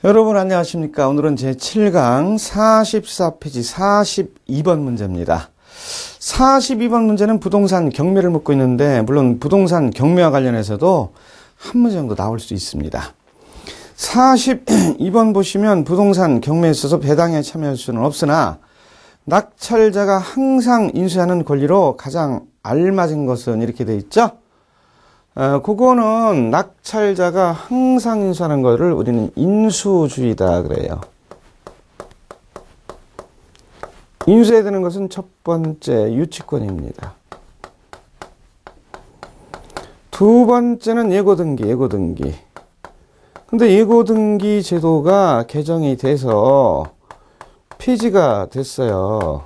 여러분 안녕하십니까? 오늘은 제7강 44페이지 42번 문제입니다. 42번 문제는 부동산 경매를 묻고 있는데 물론 부동산 경매와 관련해서도 한 문제 정도 나올 수 있습니다. 42번 보시면 부동산 경매에 있어서 배당에 참여할 수는 없으나 낙찰자가 항상 인수하는 권리로 가장 알맞은 것은 이렇게 돼 있죠? 그거는 낙찰자가 항상 인수하는 거를 우리는 인수주의다 그래요. 인수해야 되는 것은 첫 번째 유치권입니다. 두 번째는 예고등기. 근데 예고등기 제도가 개정이 돼서 폐지가 됐어요.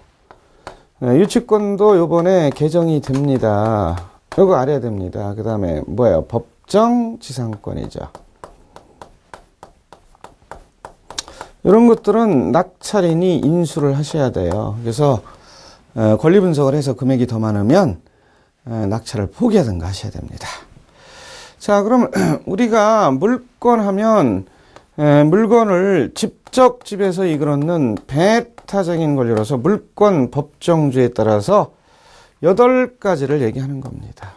유치권도 요번에 개정이 됩니다. 이거 알아야 됩니다. 그 다음에 뭐예요? 법정 지상권이죠. 이런 것들은 낙찰인이 인수를 하셔야 돼요. 그래서 권리 분석을 해서 금액이 더 많으면 낙찰을 포기하든가 하셔야 됩니다. 자, 그럼 우리가 물권 하면 물건을 직접 집에서 이끌어놓는 배타적인 권리로서 물권 법정주의에 따라서 8가지를 얘기하는 겁니다.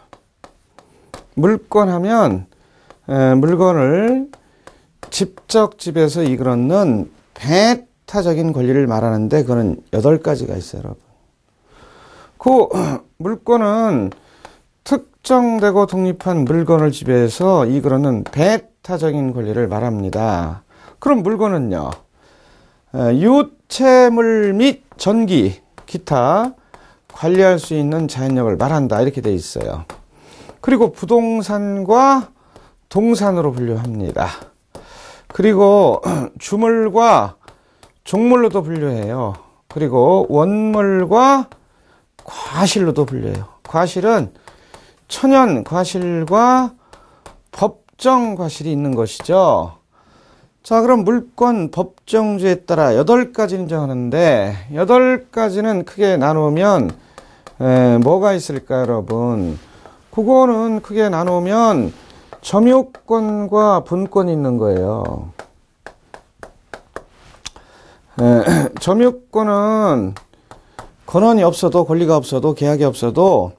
물권 하면 물건을 직접 집에서 이끌어놓는 배타적인 권리를 말하는데 그거는 8가지가 있어요, 여러분. 그 물권은 특정되고 독립한 물건을 지배해서 이끌어놓는 배타적인 권리를 말합니다. 그럼 물건은요, 유체물 및 전기, 기타 관리할 수 있는 자연력을 말한다 이렇게 돼 있어요. 그리고 부동산과 동산으로 분류합니다. 그리고 주물과 종물로도 분류해요. 그리고 원물과 과실로도 분류해요. 과실은 천연 과실과 법정 과실이 있는 것이죠. 자, 그럼 물권 법정주에 따라 8가지 인정하는데 8가지는 크게 나누면 뭐가 있을까요, 여러분? 그거는 크게 나누면 점유권과 분권이 있는 거예요. 점유권은 권한이 없어도 권리가 없어도 계약이 없어도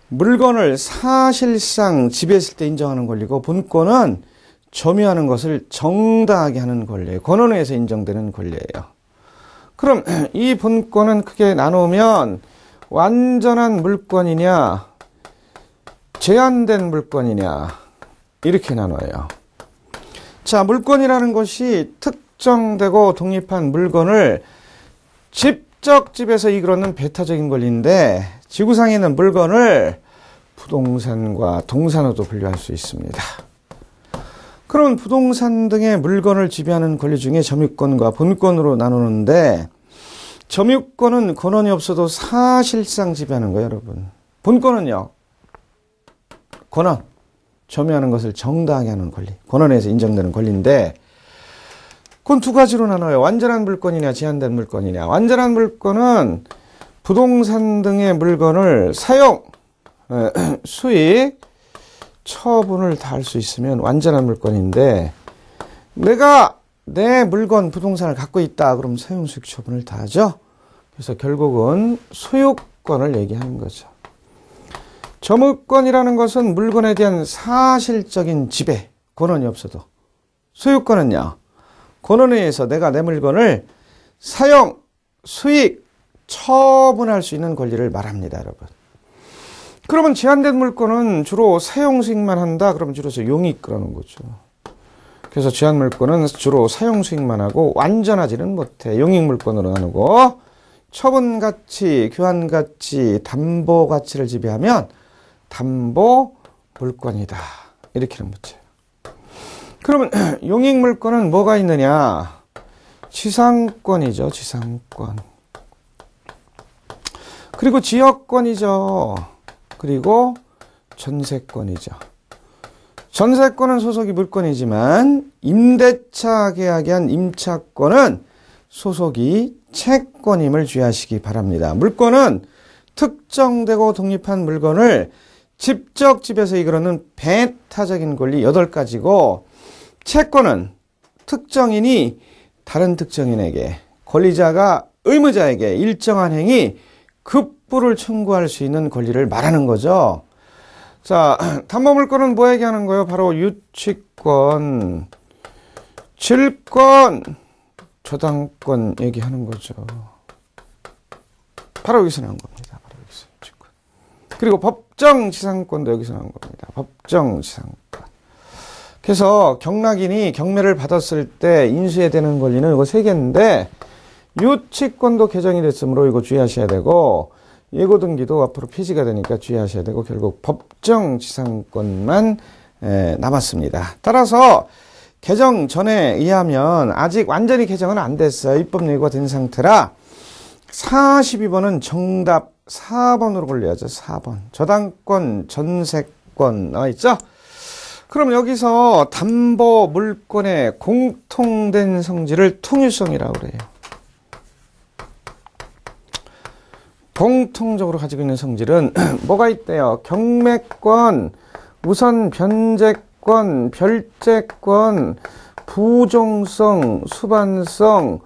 물건을 사실상 지배했을 때 인정하는 권리고, 분권은 점유하는 것을 정당하게 하는 권리예요. 권한에서 인정되는 권리예요. 그럼 이 분권은 크게 나누면 완전한 물권이냐 제한된 물권이냐 이렇게 나눠요. 자, 물권이라는 것이 특정되고 독립한 물건을 직접 집에서 이끌어놓는 배타적인 권리인데 지구상에 있는 물건을 부동산과 동산으로도 분류할 수 있습니다. 그럼 부동산 등의 물건을 지배하는 권리 중에 점유권과 분권으로 나누는데 점유권은 권한이 없어도 사실상 지배하는 거예요, 여러분. 분권은요, 권한, 점유하는 것을 정당하게 하는 권리, 권한에서 인정되는 권리인데 그건 두 가지로 나눠요. 완전한 물권이냐 제한된 물권이냐. 완전한 물권은 부동산 등의 물건을 사용, 수익, 처분을 다 할 수 있으면 완전한 물건인데 내가 내 물건 부동산을 갖고 있다 그럼 사용수익 처분을 다 하죠. 그래서 결국은 소유권을 얘기하는 거죠. 점유권이라는 것은 물건에 대한 사실적인 지배, 권한이 없어도. 소유권은요, 권한에 의해서 내가 내 물건을 사용, 수익, 처분할 수 있는 권리를 말합니다, 여러분. 그러면 제한된 물건은 주로 사용 수익만 한다 그러면 줄여서 용익 그러는 거죠. 그래서 제한 물건은 주로 사용 수익만 하고 완전하지는 못해. 용익 물건으로 나누고 처분 가치, 교환 가치, 담보 가치를 지배하면 담보 물건이다. 이렇게 하는 거죠. 그러면 용익 물건은 뭐가 있느냐? 지상권이죠, 지상권. 그리고 지역권이죠. 그리고 전세권이죠. 전세권은 소속이 물권이지만 임대차 계약에 한 임차권은 소속이 채권임을 주의하시기 바랍니다. 물권은 특정되고 독립한 물건을 직접 집에서 이끌어는 배타적인 권리 8가지고 채권은 특정인이 다른 특정인에게, 권리자가 의무자에게 일정한 행위, 급부를 청구할 수 있는 권리를 말하는 거죠. 자, 담보물권은 뭐 얘기하는 거예요? 바로 유치권, 질권, 저당권 얘기하는 거죠. 바로 여기서 나온 겁니다. 바로 여기서 유치권. 그리고 법정지상권도 여기서 나온 겁니다. 법정지상권. 그래서 경락인이 경매를 받았을 때 인수해야 되는 권리는 이거 3개인데 유치권도 개정이 됐으므로 이거 주의하셔야 되고, 예고등기도 앞으로 폐지가 되니까 주의하셔야 되고, 결국 법정지상권만 남았습니다. 따라서 개정 전에 의하면 아직 완전히 개정은 안 됐어요. 입법 예고가 된 상태라 42번은 정답 4번으로 골라야죠. 4번. 저당권, 전세권 나와있죠? 그럼 여기서 담보 물권의 공통된 성질을 통일성이라고 그래요. 공통적으로 가지고 있는 성질은 뭐가 있대요? 경매권, 우선 변제권, 별제권, 부종성, 수반성,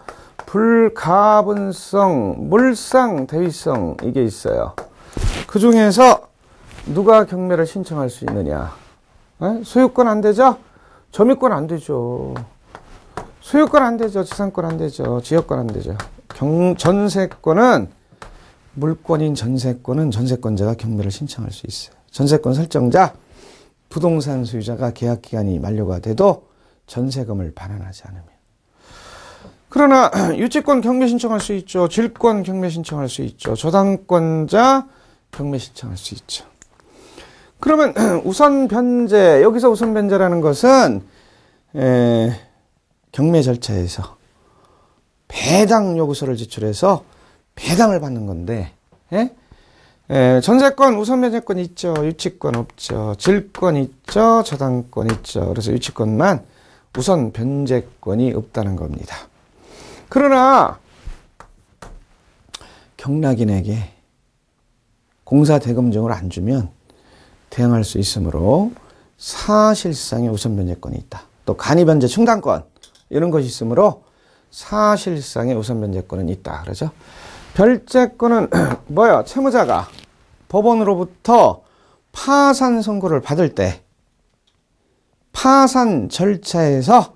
불가분성, 물상, 대위성, 이게 있어요. 그 중에서 누가 경매를 신청할 수 있느냐? 소유권 안 되죠? 점유권 안 되죠. 소유권 안 되죠. 지상권 안 되죠. 지역권 안 되죠. 전세권은 물권인 전세권은 전세권자가 경매를 신청할 수 있어요. 전세권 설정자, 부동산 소유자가 계약기간이 만료가 돼도 전세금을 반환하지 않으면. 그러나 유치권 경매 신청할 수 있죠. 질권 경매 신청할 수 있죠. 저당권자 경매 신청할 수 있죠. 그러면 우선 변제, 여기서 우선 변제라는 것은 경매 절차에서 배당 요구서를 제출해서 배당을 받는 건데, 전세권 우선 변제권 있죠. 유치권 없죠. 질권 있죠. 저당권 있죠. 그래서 유치권만 우선 변제권이 없다는 겁니다. 그러나 경락인에게 공사대금증을 안 주면 대항할 수 있으므로 사실상의 우선 변제권이 있다. 또 간이변제 충당권 이런 것이 있으므로 사실상의 우선 변제권은 있다. 그러죠? 별제권은 뭐야? 채무자가 법원으로부터 파산 선고를 받을 때 파산 절차에서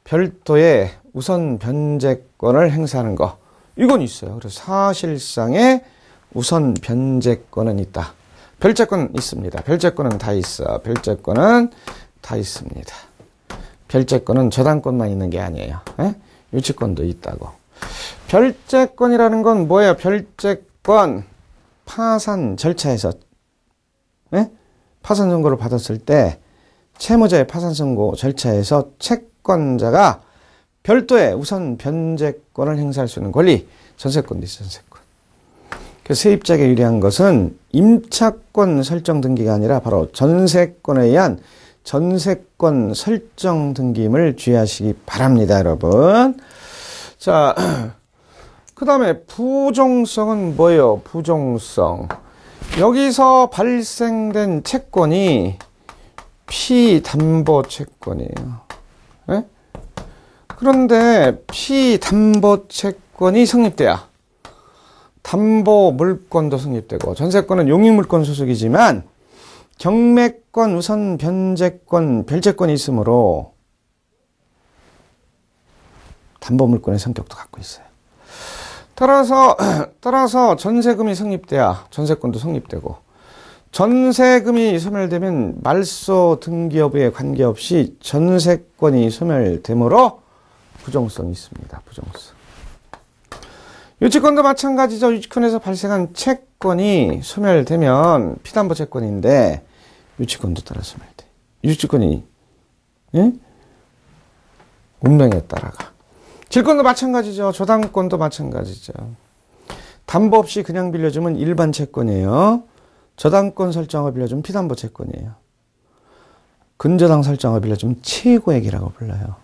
별도의 우선 변제권을 행사하는 거, 이건 있어요. 그래서 사실상의 우선 변제권은 있다. 별제권 있습니다. 별제권은 다 있어. 별제권은 다 있습니다. 별제권은 저당권만 있는 게 아니에요. 유치권도 있다고. 별제권이라는 건 뭐예요? 별제권 파산 절차에서 파산 선고를 받았을 때 채무자의 파산 선고 절차에서 채권자가 별도의 우선 변제권을 행사할 수 있는 권리, 전세권도 있어요. 전세권. 그래서 세입자에게 유리한 것은 임차권 설정 등기가 아니라 바로 전세권에 의한 전세권 설정 등기임을 주의하시기 바랍니다, 여러분. 자, 그 다음에 부종성은 뭐예요? 부종성. 여기서 발생된 채권이 피담보 채권이에요. 그런데 피담보 채권이 성립돼야 담보 물권도 성립되고, 전세권은 용익물권 소속이지만 경매권, 우선 변제권, 별제권이 있으므로 담보 물권의 성격도 갖고 있어요. 따라서 전세금이 성립돼야 전세권도 성립되고, 전세금이 소멸되면 말소 등기 여부에 관계없이 전세권이 소멸되므로 부종성이 있습니다. 부종성. 유치권도 마찬가지죠. 유치권에서 발생한 채권이 소멸되면 피담보 채권인데 유치권도 따라 소멸돼. 유치권이 운명에 따라가. 질권도 마찬가지죠. 저당권도 마찬가지죠. 담보 없이 그냥 빌려주면 일반 채권이에요. 저당권 설정을 빌려주면 피담보 채권이에요. 근저당 설정을 빌려주면 최고액이라고 불러요.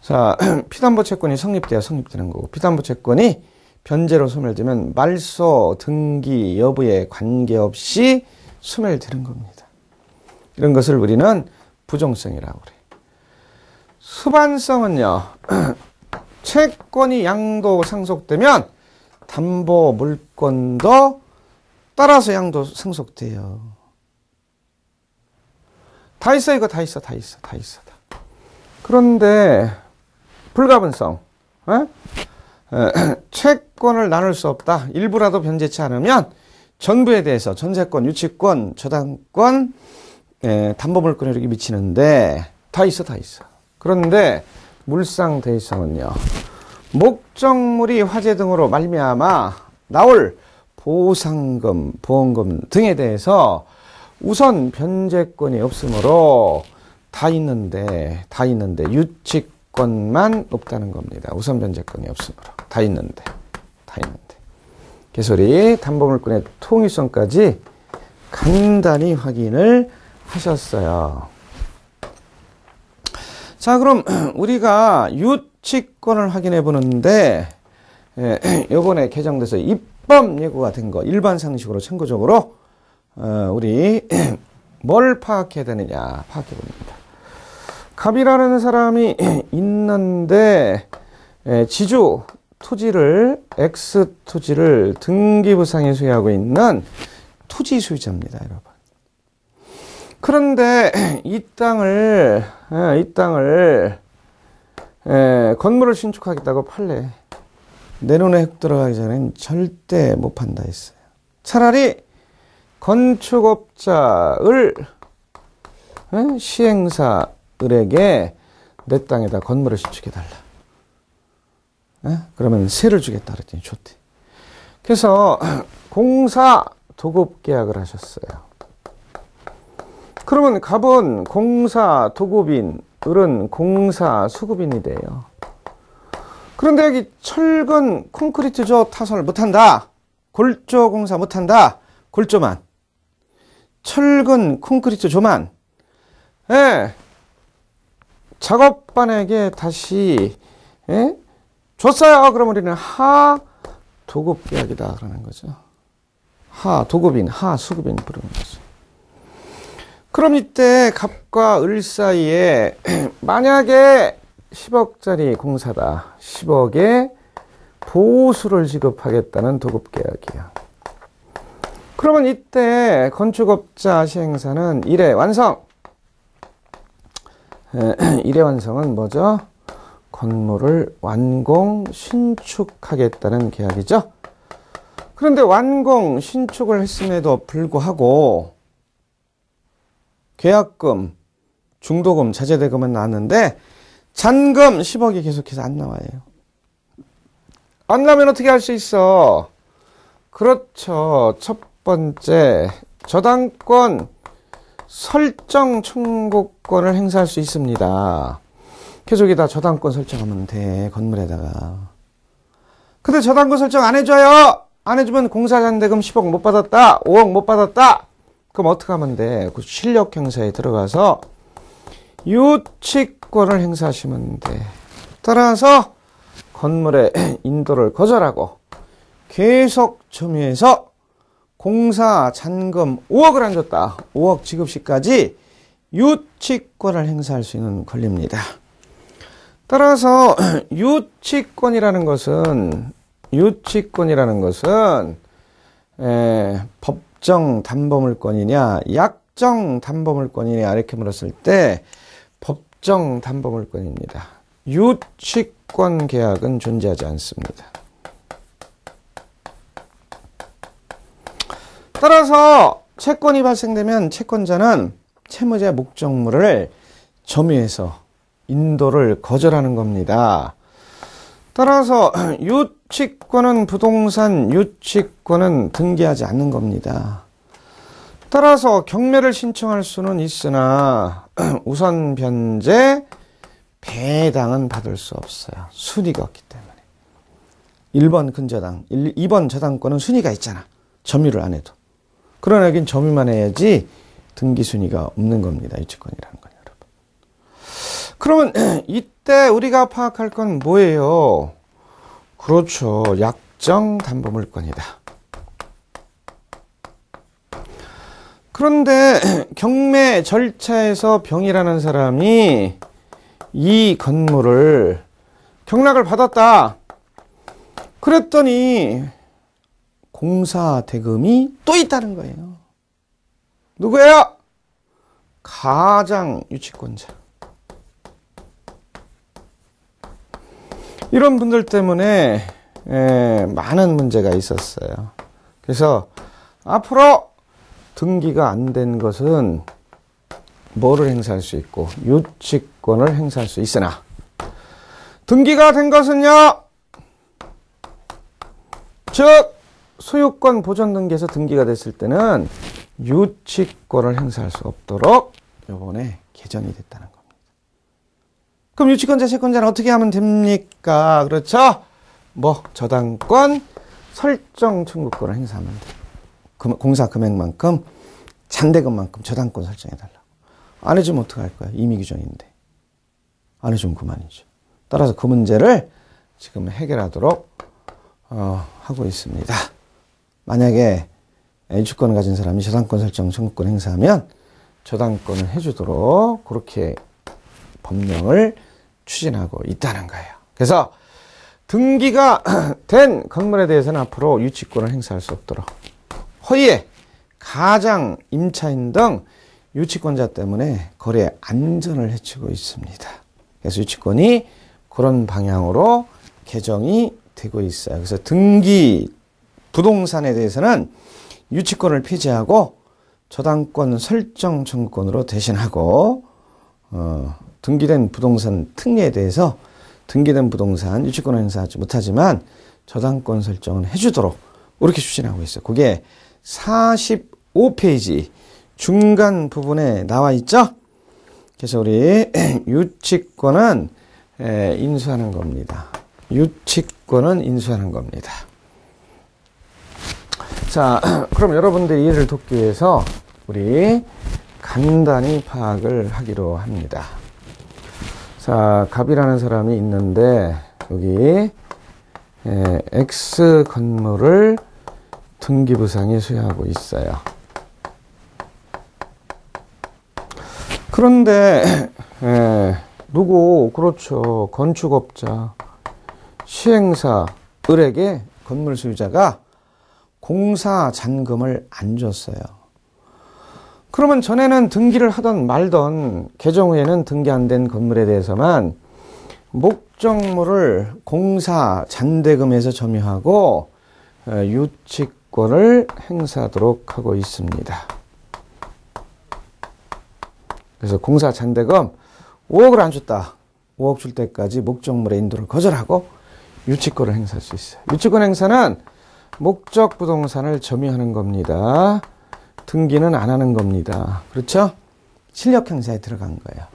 자, 피담보 채권이 성립돼야 성립되는 거고, 피담보 채권이 변제로 소멸되면 말소 등기 여부에 관계없이 소멸되는 겁니다. 이런 것을 우리는 부종성이라고 그래요. 수반성은요. 채권이 양도 상속되면 담보 물권도 따라서 양도 상속돼요. 다 있어, 이거 다 있어. 그런데 불가분성, 채권을 나눌 수 없다. 일부라도 변제치 않으면 전부에 대해서 전세권, 유치권, 저당권, 담보물권에 이렇게 미치는데 다 있어. 그런데 물상대위성은요. 목적물이 화재 등으로 말미암아 나올 보상금, 보험금 등에 대해서 우선 변제권이 없으므로 다 있는데 유치권만 없다는 겁니다. 우선 변제권이 없으므로 다 있는데. 개소리 담보물권의 통일성까지 간단히 확인을 하셨어요. 자, 그럼 우리가 유치권을 확인해 보는데 이번에 개정돼서 입법 예고가 된 거 일반 상식으로 참고적으로 우리 뭘 파악해야 되느냐 파악해 봅니다. 갑이라는 사람이 있는데 지주 토지를 X 토지를 등기부상에 소유하고 있는 토지 소유자입니다, 여러분. 그런데 이 땅을 건물을 신축하겠다고 팔래. 내 눈에 흙 들어가기 전엔 절대 못 판다 했어요. 차라리 건축업자를 시행사을에게 내 땅에다 건물을 신축해달라. 그러면 세를 주겠다 그랬더니 좋대. 그래서 공사 도급 계약을 하셨어요. 그러면 갑은 공사 도급인, 을은 공사 수급인이 돼요. 그런데 여기 철근 콘크리트조 타설 못한다. 골조 공사 못한다. 골조만. 철근 콘크리트조만. 작업반에게 다시 줬어요. 그럼 우리는 하 도급 계약이다 그러는 거죠. 하 도급인, 하 수급인 부르는 거죠. 그럼 이때 갑과 을 사이에 만약에 10억짜리 공사다. 10억에 보수를 지급하겠다는 도급 계약이야. 그러면 이때 건축업자 시행사는 1회 완성. 1회 완성은 뭐죠? 건물을 완공, 신축하겠다는 계약이죠. 그런데 완공, 신축을 했음에도 불구하고 계약금, 중도금, 자재대금은 나왔는데 잔금 10억이 계속해서 안 나와요. 안 나오면 어떻게 할 수 있어? 그렇죠. 첫 번째, 저당권 설정 청구권을 행사할 수 있습니다. 계속이다 저당권 설정하면 돼, 건물에다가. 근데 저당권 설정 안 해줘요. 안 해주면 공사잔대금 10억 못 받았다, 5억 못 받았다. 그럼 어떻게 하면 돼? 그 실력 행사에 들어가서 유치권을 행사하시면 돼. 따라서 건물의 인도를 거절하고 계속 점유해서 공사 잔금 5억을 안 줬다. 5억 지급 시까지 유치권을 행사할 수 있는 권리입니다. 따라서 유치권이라는 것은 법정 담보물권이냐 약정 담보물권이냐 이렇게 물었을 때 법정 담보물권입니다. 유치권 계약은 존재하지 않습니다. 따라서 채권이 발생되면 채권자는 채무자의 목적물을 점유해서 인도를 거절하는 겁니다. 따라서 유치권은 부동산, 유치권은 등기하지 않는 겁니다. 따라서 경매를 신청할 수는 있으나 우선 변제, 배당은 받을 수 없어요. 순위가 없기 때문에. 1번 근저당, 2번 저당권은 순위가 있잖아. 점유를 안 해도. 그러나 여긴 점유만 해야지 등기 순위가 없는 겁니다. 유치권이라는 건 여러분. 그러면 이때 우리가 파악할 건 뭐예요? 그렇죠. 약정 담보물권이다. 그런데 경매 절차에서 병이라는 사람이 이 건물을 경락을 받았다. 그랬더니 공사 대금이 또 있다는 거예요. 누구예요? 가장 유치권자. 이런 분들 때문에 많은 문제가 있었어요. 그래서 앞으로 등기가 안 된 것은 뭐를 행사할 수 있고 유치권을 행사할 수 있으나 등기가 된 것은요, 즉 소유권 보존 등기에서 등기가 됐을 때는 유치권을 행사할 수 없도록 이번에 개정이 됐다는 겁니다. 그럼 유치권자, 채권자는 어떻게 하면 됩니까? 그렇죠? 뭐 저당권 설정 청구권을 행사하면 돼요. 공사 금액만큼, 잔대금만큼 저당권 설정해달라고. 안 해주면 어떡할 거야? 임의 규정인데. 안 해주면 그만이죠. 따라서 그 문제를 지금 해결하도록 하고 있습니다. 만약에 유치권을 가진 사람이 저당권 설정 청구권 행사하면 저당권을 해주도록 그렇게 법령을 추진하고 있다는 거예요. 그래서 등기가 된 건물에 대해서는 앞으로 유치권을 행사할 수 없도록, 허위에 가장, 임차인 등 유치권자 때문에 거래 안전을 해치고 있습니다. 그래서 유치권이 그런 방향으로 개정이 되고 있어요. 그래서 등기 부동산에 대해서는 유치권을 폐지하고 저당권 설정 청구권으로 대신하고, 등기된 부동산 특례에 대해서 등기된 부동산 유치권을 행사하지 못하지만 저당권 설정을 해주도록 이렇게 추진하고 있어요. 그게 45페이지 중간 부분에 나와 있죠. 그래서 우리 유치권은 인수하는 겁니다. 유치권은 인수하는 겁니다. 자, 그럼 여러분들의 이해를 돕기 위해서 우리 간단히 파악을 하기로 합니다. 자, 갑이라는 사람이 있는데 여기 X 건물을 등기부상에 소유하고 있어요. 그런데 누구, 그렇죠, 건축업자, 시행사, 을에게 건물 소유자가 공사 잔금을 안 줬어요. 그러면 전에는 등기를 하던 말던 개정 후에는 등기 안 된 건물에 대해서만 목적물을 공사 잔대금에서 점유하고 유치권을 행사하도록 하고 있습니다. 그래서 공사 잔대금 5억을 안 줬다. 5억 줄 때까지 목적물의 인도를 거절하고 유치권을 행사할 수 있어요. 유치권 행사는 목적 부동산을 점유하는 겁니다. 등기는 안 하는 겁니다. 그렇죠? 실력 행사에 들어간 거예요.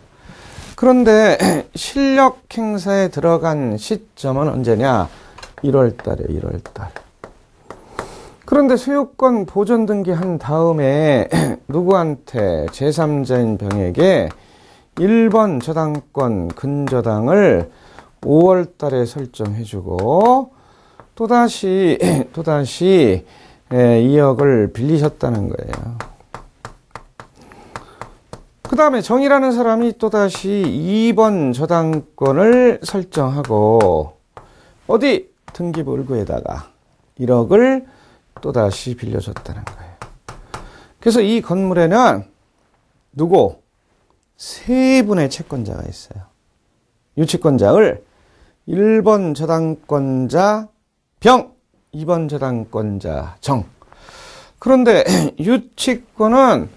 그런데 실력 행사에 들어간 시점은 언제냐? 1월 달에 1월 달. 그런데 소유권 보존 등기한 다음에 누구한테, 제3자인 병에게 1번 저당권 근저당을 5월 달에 설정해주고 또다시 2억을 빌리셨다는 거예요. 그 다음에 정이라는 사람이 또다시 2번 저당권을 설정하고 어디? 등기부 을구에다가 1억을 또다시 빌려줬다는 거예요. 그래서 이 건물에는 누구? 세 분의 채권자가 있어요. 유치권자를 1번 저당권자 병, 2번 저당권자 정. 그런데 유치권은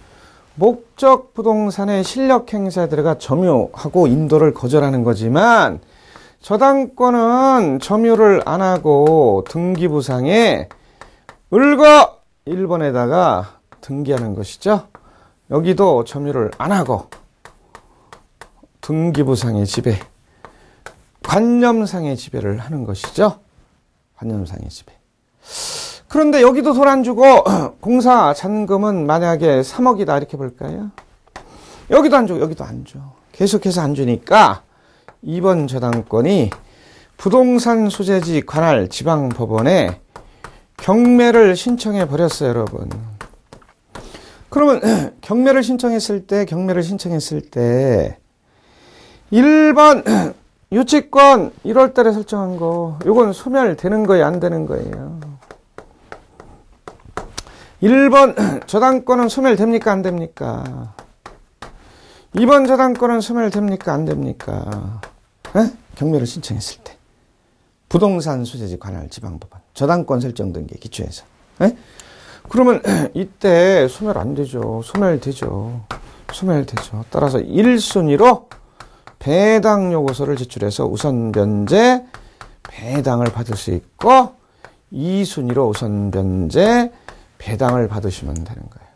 목적 부동산의 실력 행사에 들어가 점유하고 인도를 거절하는 거지만 저당권은 점유를 안 하고 등기부상에 을거 1번에다가 등기하는 것이죠. 여기도 점유를 안 하고 등기부상의 지배, 관념상의 지배를 하는 것이죠. 관념상의 지배. 그런데 여기도 돈 안 주고 공사 잔금은 만약에 3억이다 이렇게 볼까요? 여기도 안 주고 여기도 안 줘. 계속해서 안 주니까 2번 저당권이 부동산 소재지 관할 지방법원에 경매를 신청해 버렸어요, 여러분. 그러면 경매를 신청했을 때 1번 유치권 1월 달에 설정한 거. 요건 소멸되는 거예요, 안 되는 거예요? 1번 저당권은 소멸됩니까, 안 됩니까? 2번 저당권은 소멸됩니까, 안 됩니까? 에? 경매를 신청했을 때. 부동산 수재지 관할 지방법원. 저당권 설정된 게 기초에서. 에? 그러면 이때 소멸 안 되죠. 소멸되죠. 소멸되죠. 따라서 1순위로 배당 요구서를 제출해서 우선 변제 배당을 받을 수 있고 2순위로 우선 변제 배당을 받으시면 되는 거예요.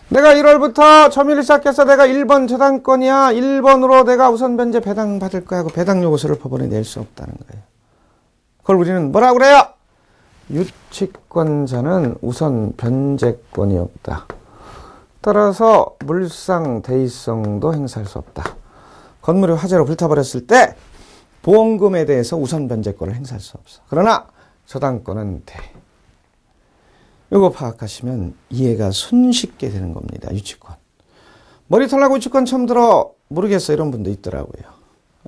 내가 1월부터 점유를 시작해서 내가 1번 저당권이야. 1번으로 내가 우선 변제 배당 받을 거야 하고 배당 요구서를 법원에 낼 수 없다는 거예요. 그걸 우리는 뭐라고 그래요? 유치권자는 우선 변제권이 없다. 따라서 물상 대의성도 행사할 수 없다. 건물이 화재로 불타버렸을 때 보험금에 대해서 우선 변제권을 행사할 수 없어. 그러나 저당권은 돼. 이거 파악하시면 이해가 손쉽게 되는 겁니다. 유치권. 머리털 나고 유치권 처음 들어 모르겠어 이런 분도 있더라고요.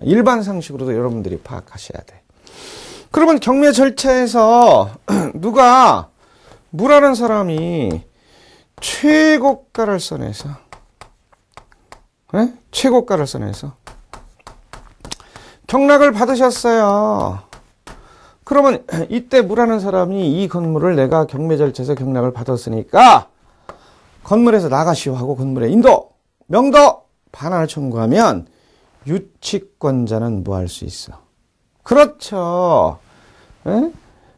일반 상식으로도 여러분들이 파악하셔야 돼. 그러면 경매 절차에서 누가 무라는 사람이 최고가를 써내서 최고가를 써내서 경락을 받으셨어요. 그러면 이때 무라는 사람이 이 건물을 내가 경매 절차에서 경락을 받았으니까 건물에서 나가시오 하고 건물에 인도, 명도, 반환을 청구하면 유치권자는 뭐 할 수 있어? 그렇죠.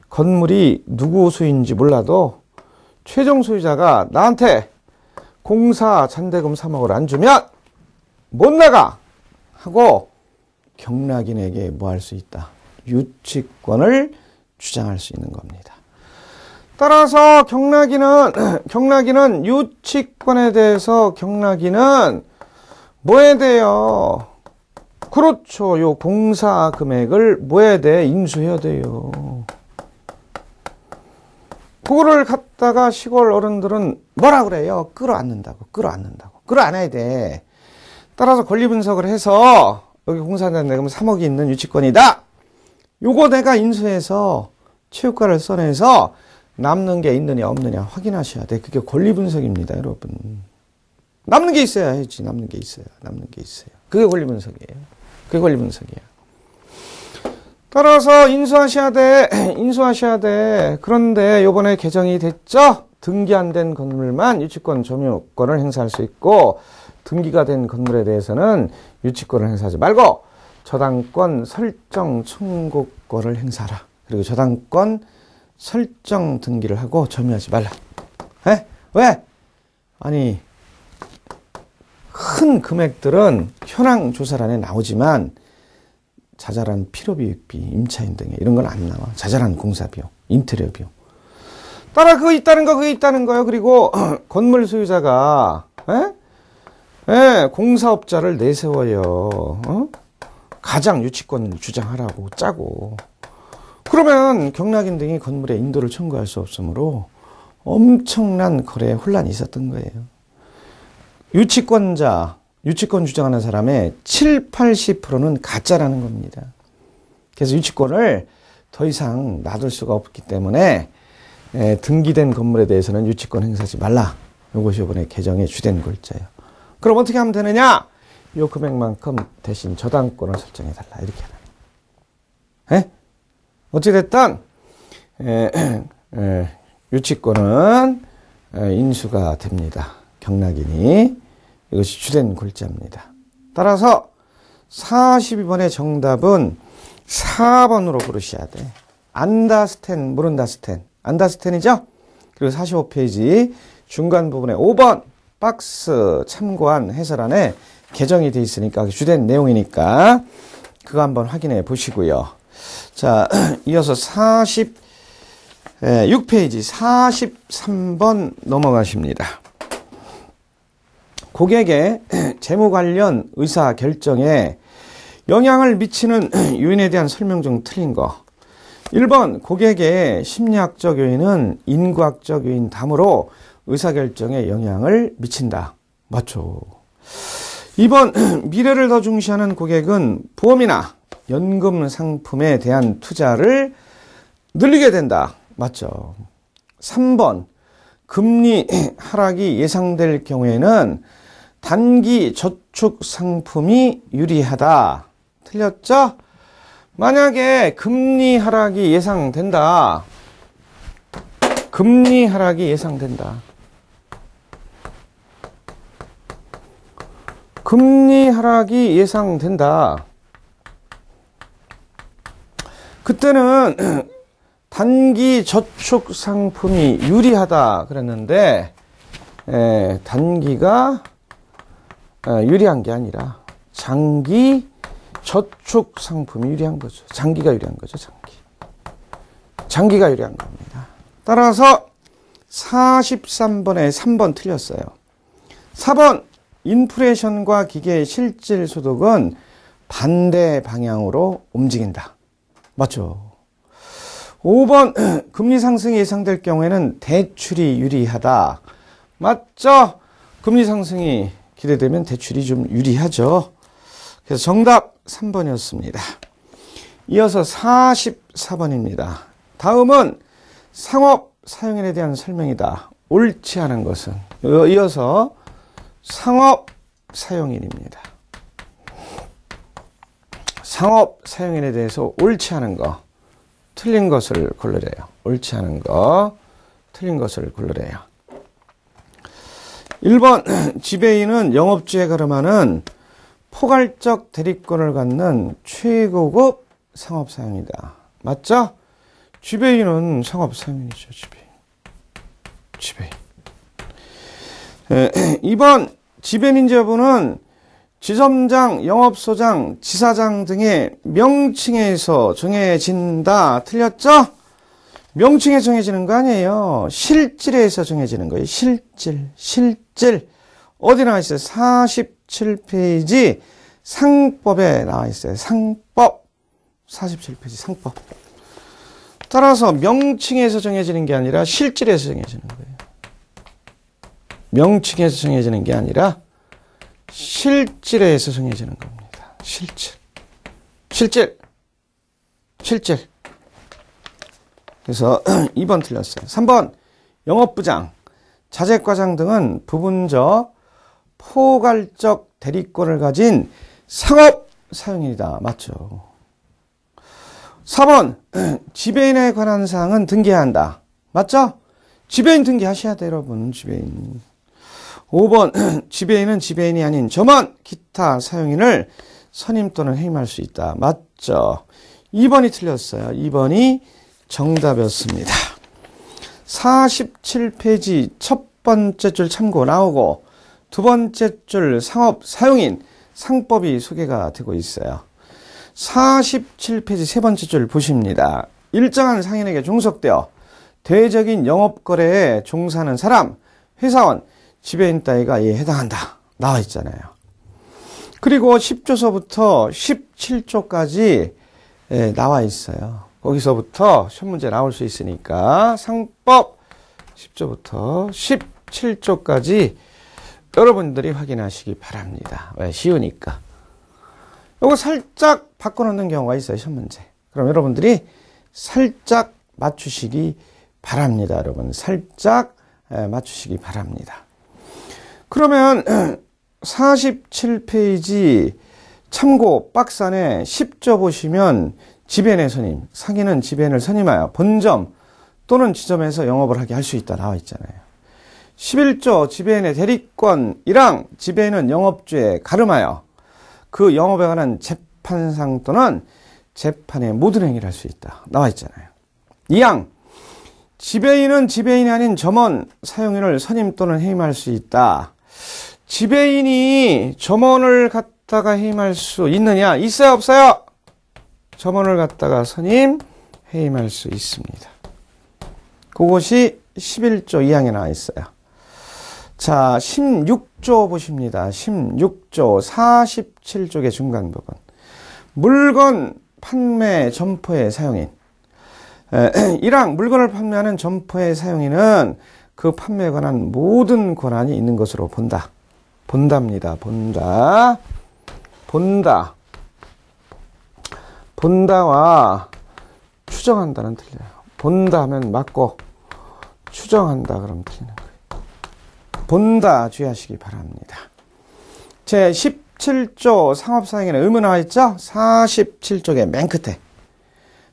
건물이 누구 소유인지 몰라도 최종 소유자가 나한테 공사 잔대금 3억을 안 주면 못 나가 하고 경락인에게 뭐 할 수 있다? 유치권을 주장할 수 있는 겁니다. 따라서 경락인은 유치권에 대해서 경락인은 뭐에 대해요? 그렇죠. 요 공사 금액을 뭐에 대해 인수해야 돼요. 그거를 갖다가 시골 어른들은 뭐라 그래요? 끌어안는다고. 끌어안아야 돼. 따라서 권리 분석을 해서 여기 공사장 내면 3억이 있는 유치권이다. 요거 내가 인수해서 최고가를 써내서 남는 게 있느냐 없느냐 확인하셔야 돼. 그게 권리 분석입니다, 여러분. 남는 게 있어야지. 남는 게 있어요. 그게 권리 분석이에요. 따라서 인수하셔야 돼. 그런데 요번에 개정이 됐죠? 등기 안 된 건물만 유치권 점유권을 행사할 수 있고 등기가 된 건물에 대해서는 유치권을 행사하지 말고 저당권 설정 청구권을 행사하라. 그리고 저당권 설정 등기를 하고 점유하지 말라. 왜? 아니 큰 금액들은 현황 조사란에 나오지만 자잘한 필요비익비, 임차인 등의 이런 건 안 나와. 자잘한 공사비용, 인테리어 비용. 따라 그거 있다는 거요. 그리고 건물 소유자가 공사업자를 내세워요. 가장 유치권 주장하라고 짜고. 그러면 경락인 등이 건물에 인도를 청구할 수 없으므로 엄청난 거래에 혼란이 있었던 거예요. 유치권 주장하는 사람의 7, 80%는 가짜라는 겁니다. 그래서 유치권을 더 이상 놔둘 수가 없기 때문에 등기된 건물에 대해서는 유치권 행사하지 말라. 이것이 이번에 개정의 주된 골자예요. 그럼 어떻게 하면 되느냐? 이 금액만큼 대신 저당권을 설정해달라. 이렇게 하는. 어찌 됐든 유치권은 인수가 됩니다. 경락인이. 이것이 주된 골자입니다. 따라서 42번의 정답은 4번으로 고르셔야 돼. 안다스텐, 모른다스텐. 안다스텐이죠? 그리고 45페이지 중간 부분에 5번 박스 참고한 해설안에 개정이 되어 있으니까 주된 내용이니까 그거 한번 확인해 보시고요. 자, 이어서 46페이지 43번 넘어가십니다. 고객의 재무 관련 의사 결정에 영향을 미치는 요인에 대한 설명 중 틀린 거. 1번 고객의 심리학적 요인은 인구학적 요인 다음으로 의사결정에 영향을 미친다. 맞죠. 2번 미래를 더 중시하는 고객은 보험이나 연금 상품에 대한 투자를 늘리게 된다. 맞죠? 3번 금리 하락이 예상될 경우에는 단기 저축 상품이 유리하다. 틀렸죠? 만약에 금리 하락이 예상된다. 금리 하락이 예상된다. 금리 하락이 예상된다. 그때는 단기 저축 상품이 유리하다 그랬는데 단기가 유리한 게 아니라 장기 저축 상품이 유리한 거죠. 장기가 유리한 거죠. 장기가 유리한 겁니다. 따라서 43번에 3번 틀렸어요. 4번 인플레이션과 기계 실질 소득은 반대 방향으로 움직인다. 맞죠? 5번 금리 상승이 예상될 경우에는 대출이 유리하다. 맞죠? 금리 상승이 기대되면 대출이 좀 유리하죠. 그래서 정답 3번이었습니다. 이어서 44번입니다. 다음은 상업 사용인에 대한 설명이다. 옳지 않은 것은 이어서 상업 사용인입니다. 상업 사용인에 대해서 옳지 않은 거, 틀린 것을 고르래요. 옳지 않은 거, 틀린 것을 고르래요. 1번 지배인은 영업주에 가름하는 포괄적 대리권을 갖는 최고급 상업 사용이다. 맞죠? 지배인은 상업 사용인이죠. 지배인. 2번 지배인인지 여부는 지점장, 영업소장, 지사장 등의 명칭에서 정해진다. 틀렸죠? 명칭에 정해지는 거 아니에요. 실질에서 정해지는 거예요. 실질. 어디 나와 있어요? 47페이지 상법에 나와 있어요. 상법. 47페이지 상법. 따라서 명칭에서 정해지는 게 아니라 실질에서 정해지는 거예요. 명칭에서 정해지는 게 아니라 실질에서 정해지는 겁니다. 실질. 그래서 2번 틀렸어요. 3번 영업부장, 자재과장 등은 부분적 포괄적 대리권을 가진 상업 사용인이다. 맞죠? 4번 지배인에 관한 사항은 등기해야 한다. 맞죠? 지배인 등기하셔야 돼요, 여러분. 지배인. 5번 지배인은 지배인이 아닌 점원, 기타 사용인을 선임 또는 해임할 수 있다. 맞죠? 2번이 틀렸어요. 2번이 정답이었습니다. 47페이지 첫 번째 줄 참고 나오고 두 번째 줄 상업 사용인 상법이 소개가 되고 있어요. 47페이지 세 번째 줄 보십니다. 일정한 상인에게 종속되어 대외적인 영업거래에 종사하는 사람, 회사원, 지배인 따위가 이에 해당한다. 나와 있잖아요. 그리고 10조서부터 17조까지 나와 있어요. 거기서부터 시험 문제 나올 수 있으니까 상법 10조부터 17조까지 여러분들이 확인하시기 바랍니다. 왜? 쉬우니까. 이거 살짝 바꿔놓는 경우가 있어요. 시험 문제. 그럼 여러분들이 살짝 맞추시기 바랍니다. 여러분 살짝 맞추시기 바랍니다. 그러면 47페이지 참고 박스 안에 10조 보시면 지배인의 선임, 상인은 지배인을 선임하여 본점 또는 지점에서 영업을 하게 할 수 있다 나와 있잖아요. 11조 지배인의 대리권 1항 지배인은 영업주에 가름하여 그 영업에 관한 재판상 또는 재판의 모든 행위를 할 수 있다 나와 있잖아요. 2항 지배인은 지배인이 아닌 점원, 사용인을 선임 또는 해임할 수 있다. 지배인이 점원을 갖다가 해임할 수 있느냐? 있어요, 없어요? 점원을 갖다가 선임, 해임할 수 있습니다. 그것이 11조 2항에 나와 있어요. 자, 16조 보십니다. 16조 47쪽의 중간 부분. 물건 판매 점포의 사용인. 1항 물건을 판매하는 점포의 사용인은 그 판매에 관한 모든 권한이 있는 것으로 본다. 본다입니다. 본다. 본다. 본다와 추정한다는 틀려요. 본다 하면 맞고 추정한다 그러면 틀리는 거예요. 본다 주의하시기 바랍니다. 제 17조 상업사용에는 의무 나와 있죠? 47쪽의 맨 끝에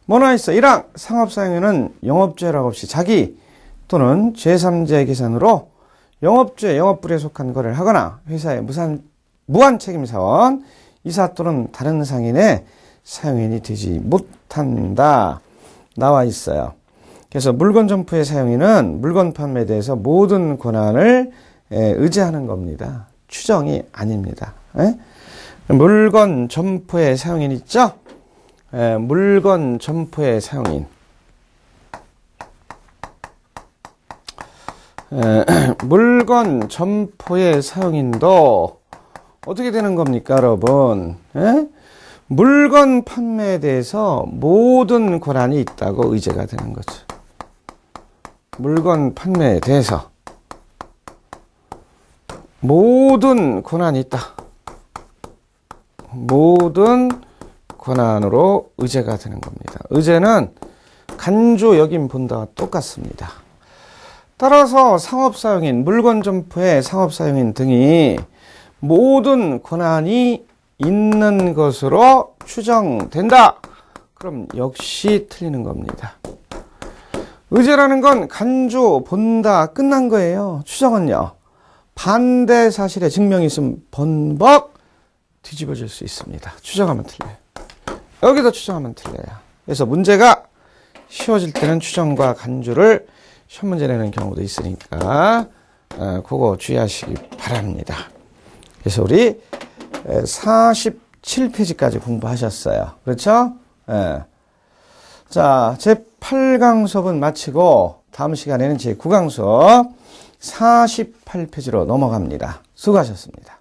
뭐 나와 있어? 1항 상업사용에는 영업죄라고 없이 자기 또는 제3자의 계산으로 영업죄, 영업불에 속한 거래를 하거나 회사의 무한책임사원, 이사 또는 다른 상인의 사용인이 되지 못한다 나와 있어요. 그래서 물건 점포의 사용인은 물건 판매에 대해서 모든 권한을 의지하는 겁니다. 추정이 아닙니다. 물건 점포의 사용인 있죠? 물건 점포의 사용인. 물건 점포의 사용인도 어떻게 되는 겁니까, 여러분? 물건 판매에 대해서 모든 권한이 있다고 의제가 되는 거죠. 물건 판매에 대해서 모든 권한이 있다. 모든 권한으로 의제가 되는 겁니다. 의제는 간주, 역임, 본다와 똑같습니다. 따라서 상업사용인, 물건 점포의 상업사용인 등이 모든 권한이 있는 것으로 추정된다. 그럼 역시 틀리는 겁니다. 의제라는 건 간주, 본다, 끝난 거예요. 추정은요. 반대 사실의 증명이 있으면 번벅 뒤집어질 수 있습니다. 추정하면 틀려요. 여기도 추정하면 틀려요. 그래서 문제가 쉬워질 때는 추정과 간주를 시험 문제 내는 경우도 있으니까 그거 주의하시기 바랍니다. 그래서 우리 47페이지까지 공부하셨어요. 그렇죠? 자, 제8강 수업은 마치고 다음 시간에는 제9강 수업 48페이지로 넘어갑니다. 수고하셨습니다.